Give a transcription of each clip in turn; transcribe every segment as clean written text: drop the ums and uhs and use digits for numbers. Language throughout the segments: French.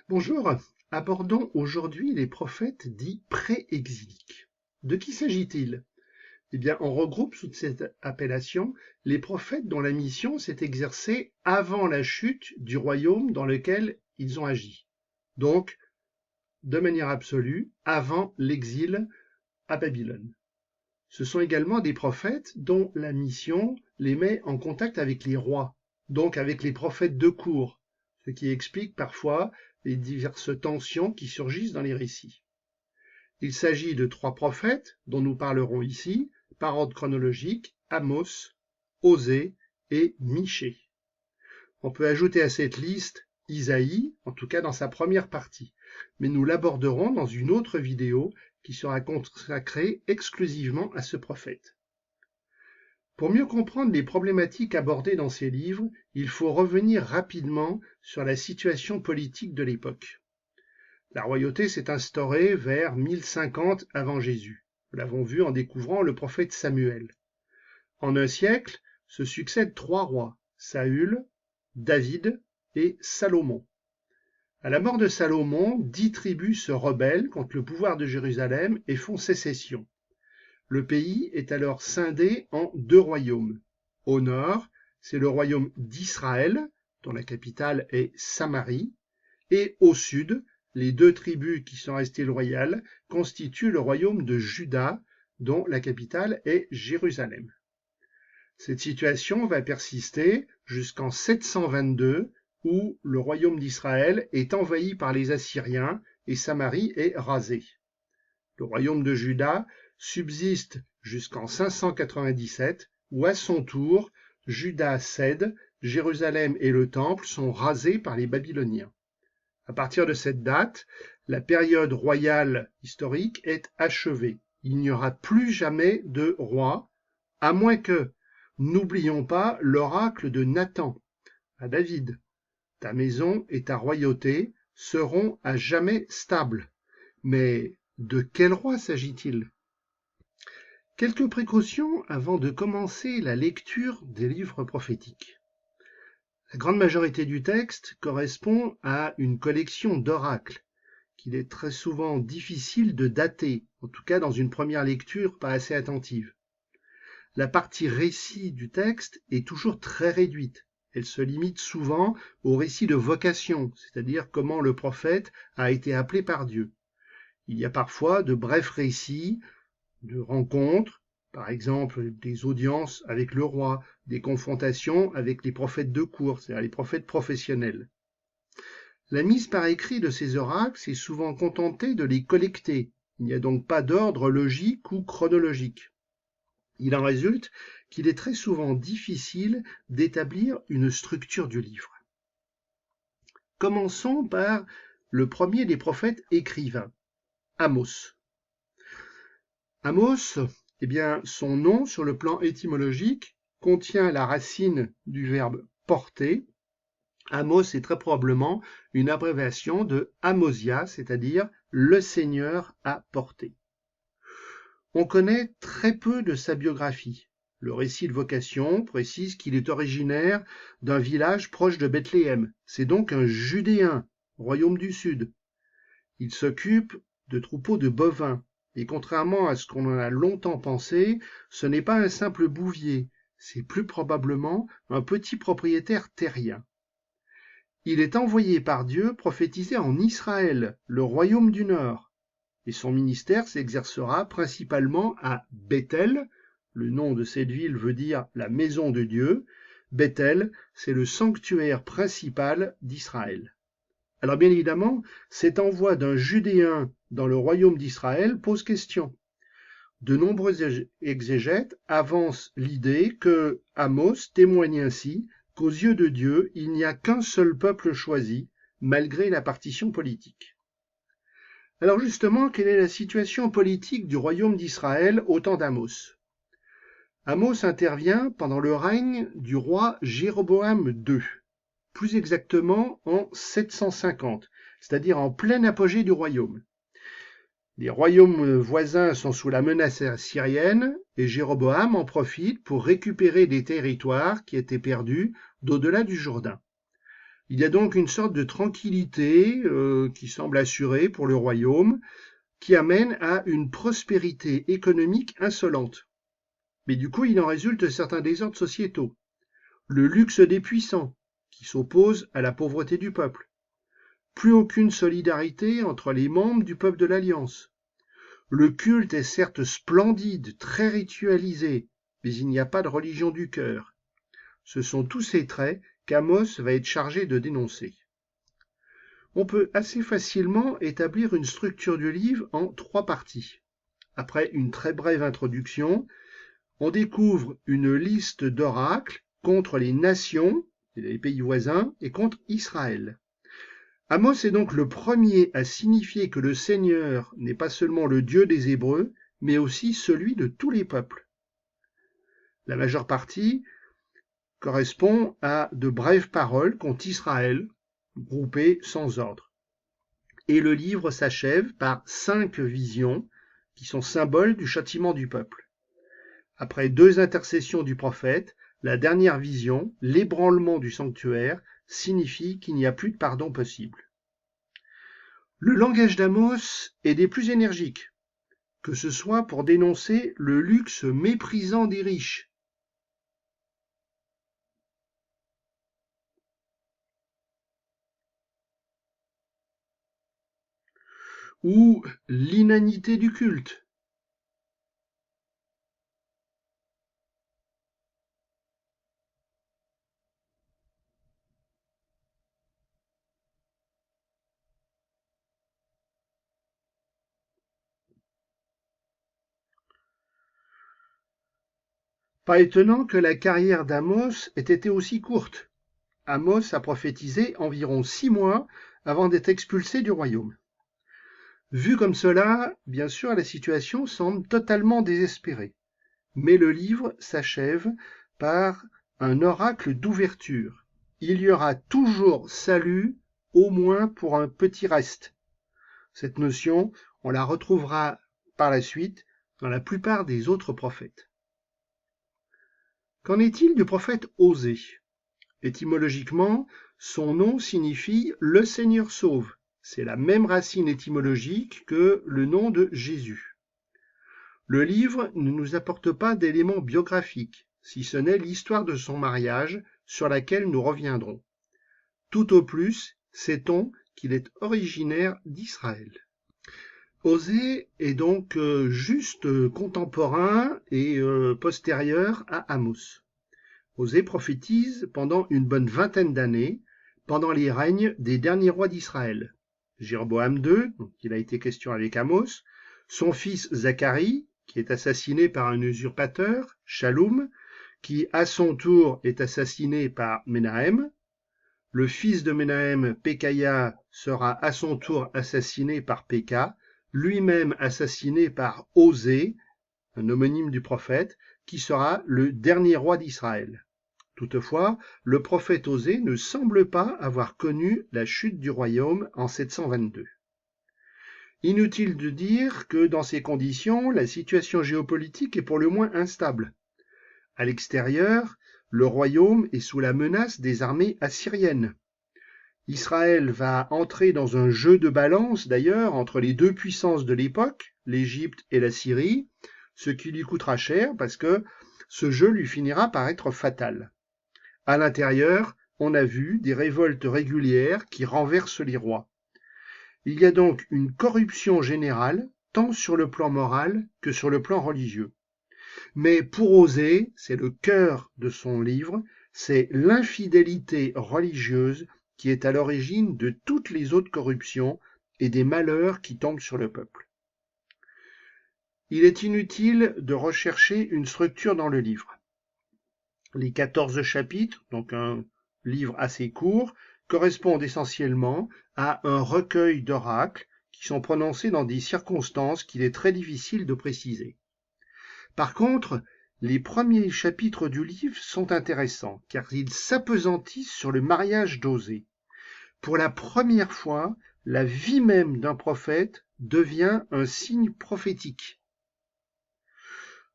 Bonjour, abordons aujourd'hui les prophètes dits pré-exiliques. De qui s'agit-il? Eh bien, on regroupe sous cette appellation les prophètes dont la mission s'est exercée avant la chute du royaume dans lequel ils ont agi. Donc, de manière absolue, avant l'exil à Babylone. Ce sont également des prophètes dont la mission les met en contact avec les rois, donc avec les prophètes de cour, ce qui explique parfois les diverses tensions qui surgissent dans les récits. Il s'agit de 3 prophètes dont nous parlerons ici, par ordre chronologique, Amos, Osée et Michée. On peut ajouter à cette liste Isaïe, en tout cas dans sa première partie, mais nous l'aborderons dans une autre vidéo qui sera consacrée exclusivement à ce prophète. Pour mieux comprendre les problématiques abordées dans ces livres, il faut revenir rapidement sur la situation politique de l'époque. La royauté s'est instaurée vers 1050 avant Jésus. Nous l'avons vu en découvrant le prophète Samuel. En un siècle, se succèdent 3 rois, Saül, David et Salomon. À la mort de Salomon, 10 tribus se rebellent contre le pouvoir de Jérusalem et font sécession. Le pays est alors scindé en 2 royaumes. Au nord, c'est le royaume d'Israël, dont la capitale est Samarie, et au sud, les 2 tribus qui sont restées loyales constituent le royaume de Juda, dont la capitale est Jérusalem. Cette situation va persister jusqu'en 722, où le royaume d'Israël est envahi par les Assyriens et Samarie est rasée. Le royaume de Juda subsiste jusqu'en 597, où à son tour, Juda cède, Jérusalem et le temple sont rasés par les Babyloniens. À partir de cette date, la période royale historique est achevée. Il n'y aura plus jamais de roi, à moins que, n'oublions pas l'oracle de Nathan à David. Ta maison et ta royauté seront à jamais stables. Mais de quel roi s'agit-il? Quelques précautions avant de commencer la lecture des livres prophétiques. La grande majorité du texte correspond à une collection d'oracles qu'il est très souvent difficile de dater, en tout cas dans une première lecture pas assez attentive. La partie récit du texte est toujours très réduite. Elle se limite souvent au récit de vocation, c'est-à-dire comment le prophète a été appelé par Dieu. Il y a parfois de brefs récits de rencontres, par exemple des audiences avec le roi, des confrontations avec les prophètes de cour, c'est-à-dire les prophètes professionnels. La mise par écrit de ces oracles s'est souvent contentée de les collecter. Il n'y a donc pas d'ordre logique ou chronologique. Il en résulte qu'il est très souvent difficile d'établir une structure du livre. Commençons par le premier des prophètes écrivains, Amos. Amos, eh bien, son nom sur le plan étymologique contient la racine du verbe porter. Amos est très probablement une abréviation de Amosia, c'est-à-dire le Seigneur a porté. On connaît très peu de sa biographie. Le récit de vocation précise qu'il est originaire d'un village proche de Bethléem. C'est donc un Judéen, royaume du Sud. Il s'occupe de troupeaux de bovins. Et contrairement à ce qu'on en a longtemps pensé, ce n'est pas un simple bouvier, c'est plus probablement un petit propriétaire terrien. Il est envoyé par Dieu prophétiser en Israël, le royaume du Nord, et son ministère s'exercera principalement à Bethel. Le nom de cette ville veut dire la maison de Dieu. Bethel, c'est le sanctuaire principal d'Israël. Alors bien évidemment, cet envoi d'un Judéen dans le royaume d'Israël pose question. De nombreux exégètes avancent l'idée que Amos témoigne ainsi qu'aux yeux de Dieu, il n'y a qu'un seul peuple choisi, malgré la partition politique. Alors justement, quelle est la situation politique du royaume d'Israël au temps d'Amos? Amos intervient pendant le règne du roi Jéroboam II, plus exactement en 750, c'est-à-dire en plein apogée du royaume. Les royaumes voisins sont sous la menace assyrienne et Jéroboam en profite pour récupérer des territoires qui étaient perdus d'au-delà du Jourdain. Il y a donc une sorte de tranquillité qui semble assurée pour le royaume, qui amène à une prospérité économique insolente. Mais du coup, il en résulte certains désordres sociétaux. Le luxe des puissants, qui s'oppose à la pauvreté du peuple. Plus aucune solidarité entre les membres du peuple de l'Alliance. Le culte est certes splendide, très ritualisé, mais il n'y a pas de religion du cœur. Ce sont tous ces traits qu'Amos va être chargé de dénoncer. On peut assez facilement établir une structure du livre en 3 parties. Après une très brève introduction, on découvre une liste d'oracles contre les nations, les pays voisins, et contre Israël. Amos est donc le premier à signifier que le Seigneur n'est pas seulement le Dieu des Hébreux, mais aussi celui de tous les peuples. La majeure partie correspond à de brèves paroles contre Israël, groupées sans ordre. Et le livre s'achève par 5 visions qui sont symboles du châtiment du peuple. Après 2 intercessions du prophète, la dernière vision, l'ébranlement du sanctuaire, signifie qu'il n'y a plus de pardon possible. Le langage d'Amos est des plus énergiques, que ce soit pour dénoncer le luxe méprisant des riches, ou l'inanité du culte, Pas étonnant que la carrière d'Amos ait été aussi courte. Amos a prophétisé environ 6 mois avant d'être expulsé du royaume. Vu comme cela, bien sûr, la situation semble totalement désespérée. Mais le livre s'achève par un oracle d'ouverture. Il y aura toujours salut, au moins pour un petit reste. Cette notion, on la retrouvera par la suite dans la plupart des autres prophètes. Qu'en est-il du prophète Osée? Étymologiquement, son nom signifie « le Seigneur sauve ». C'est la même racine étymologique que le nom de Jésus. Le livre ne nous apporte pas d'éléments biographiques, si ce n'est l'histoire de son mariage, sur laquelle nous reviendrons. Tout au plus, sait-on qu'il est originaire d'Israël. Osée est donc juste contemporain et postérieur à Amos. Osée prophétise pendant une bonne vingtaine d'années, pendant les règnes des derniers rois d'Israël. Jéroboam II, dont il a été question avec Amos, son fils Zacharie, qui est assassiné par un usurpateur, Shaloum, qui à son tour est assassiné par Menahem. Le fils de Menahem, Pekaïa, sera à son tour assassiné par Péka, lui-même assassiné par Osée, un homonyme du prophète, qui sera le dernier roi d'Israël. Toutefois, le prophète Osée ne semble pas avoir connu la chute du royaume en 722. Inutile de dire que dans ces conditions, la situation géopolitique est pour le moins instable. À l'extérieur, le royaume est sous la menace des armées assyriennes. Israël va entrer dans un jeu de balance d'ailleurs entre les 2 puissances de l'époque, l'Égypte et la Syrie, ce qui lui coûtera cher parce que ce jeu lui finira par être fatal. À l'intérieur, on a vu des révoltes régulières qui renversent les rois. Il y a donc une corruption générale, tant sur le plan moral que sur le plan religieux. Mais pour Osée, c'est le cœur de son livre, c'est l'infidélité religieuse qui est à l'origine de toutes les autres corruptions et des malheurs qui tombent sur le peuple. Il est inutile de rechercher une structure dans le livre. Les 14 chapitres, donc un livre assez court, correspondent essentiellement à un recueil d'oracles qui sont prononcés dans des circonstances qu'il est très difficile de préciser. Par contre, les premiers chapitres du livre sont intéressants, car ils s'appesantissent sur le mariage d'Osée. Pour la première fois, la vie même d'un prophète devient un signe prophétique.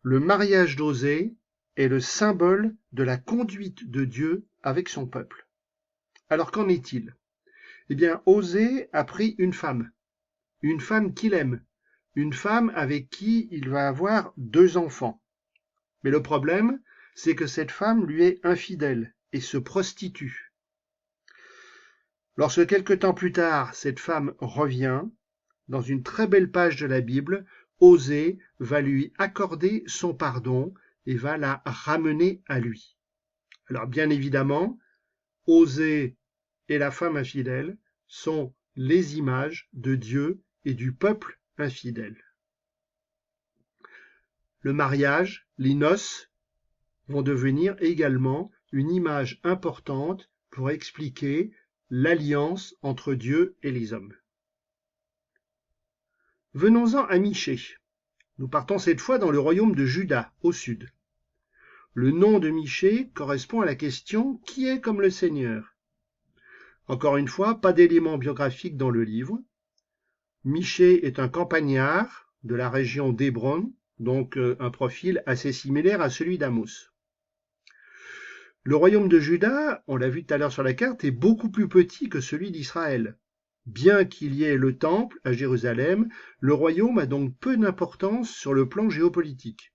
Le mariage d'Osée est le symbole de la conduite de Dieu avec son peuple. Alors qu'en est-il? Eh bien, Osée a pris une femme qu'il aime, une femme avec qui il va avoir 2 enfants. Mais le problème, c'est que cette femme lui est infidèle et se prostitue. Lorsque quelque temps plus tard, cette femme revient, dans une très belle page de la Bible, Osée va lui accorder son pardon et va la ramener à lui. Alors bien évidemment, Osée et la femme infidèle sont les images de Dieu et du peuple infidèle. Le mariage, les noces, vont devenir également une image importante pour expliquer l'alliance entre Dieu et les hommes. Venons-en à Michée. Nous partons cette fois dans le royaume de Juda, au sud. Le nom de Michée correspond à la question « Qui est comme le Seigneur ?» Encore une fois, pas d'éléments biographiques dans le livre. Michée est un campagnard de la région d'Hébron, donc un profil assez similaire à celui d'Amos. Le royaume de Juda, on l'a vu tout à l'heure sur la carte, est beaucoup plus petit que celui d'Israël. Bien qu'il y ait le temple à Jérusalem, le royaume a donc peu d'importance sur le plan géopolitique.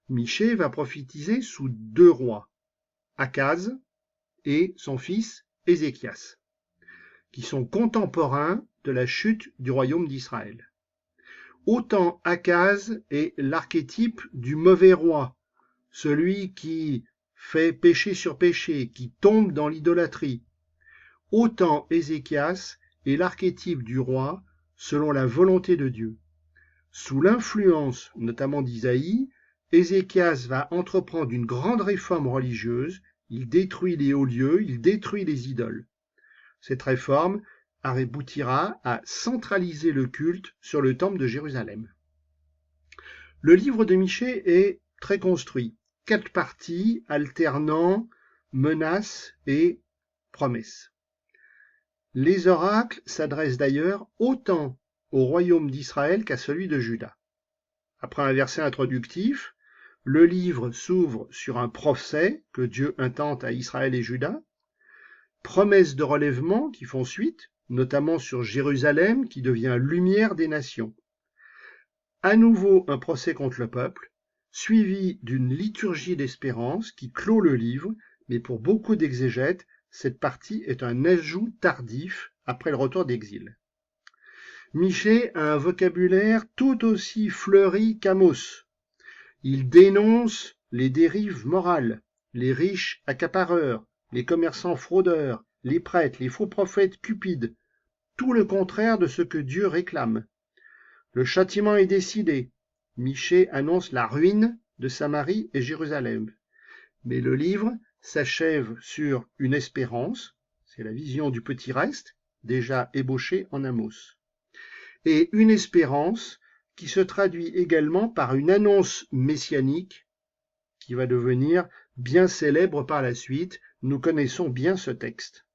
Michée va prophétiser sous 2 rois, Akaz et son fils Ézéchias, qui sont contemporains de la chute du royaume d'Israël. Autant Akaz est l'archétype du mauvais roi, celui qui fait péché sur péché, qui tombe dans l'idolâtrie. Autant Ézéchias est l'archétype du roi selon la volonté de Dieu. Sous l'influence notamment d'Isaïe, Ézéchias va entreprendre une grande réforme religieuse, il détruit les hauts lieux, il détruit les idoles. Cette réforme aboutira à centraliser le culte sur le temple de Jérusalem. Le livre de Michée est très construit, 4 parties alternant menaces et promesses. Les oracles s'adressent d'ailleurs autant au royaume d'Israël qu'à celui de Juda. Après un verset introductif, le livre s'ouvre sur un procès que Dieu intente à Israël et Juda, promesses de relèvement qui font suite, notamment sur Jérusalem qui devient lumière des nations. À nouveau un procès contre le peuple, suivi d'une liturgie d'espérance qui clôt le livre, mais pour beaucoup d'exégètes, cette partie est un ajout tardif après le retour d'exil. Michée a un vocabulaire tout aussi fleuri qu'Amos. Il dénonce les dérives morales, les riches accapareurs, les commerçants fraudeurs, les prêtres, les faux prophètes cupides, tout le contraire de ce que Dieu réclame. Le châtiment est décidé. Michée annonce la ruine de Samarie et Jérusalem. Mais le livre s'achève sur une espérance, c'est la vision du petit reste, déjà ébauché en Amos. Et une espérance qui se traduit également par une annonce messianique qui va devenir bien célèbre par la suite. Nous connaissons bien ce texte.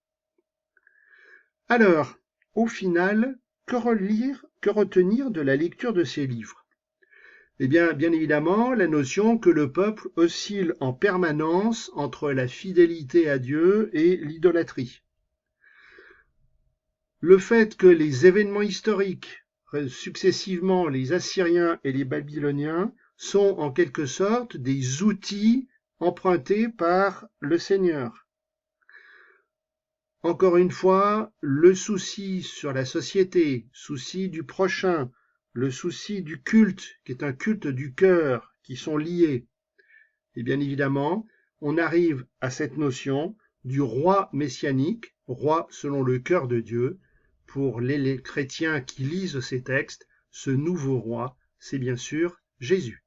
Alors, au final, que retenir de la lecture de ces livres? Eh bien, bien évidemment, la notion que le peuple oscille en permanence entre la fidélité à Dieu et l'idolâtrie. Le fait que les événements historiques, successivement les Assyriens et les Babyloniens, sont en quelque sorte des outils empruntés par le Seigneur. Encore une fois, le souci sur la société, souci du prochain, le souci du culte, qui est un culte du cœur, qui sont liés. Et bien évidemment, on arrive à cette notion du roi messianique, roi selon le cœur de Dieu. Pour les chrétiens qui lisent ces textes, ce nouveau roi, c'est bien sûr Jésus.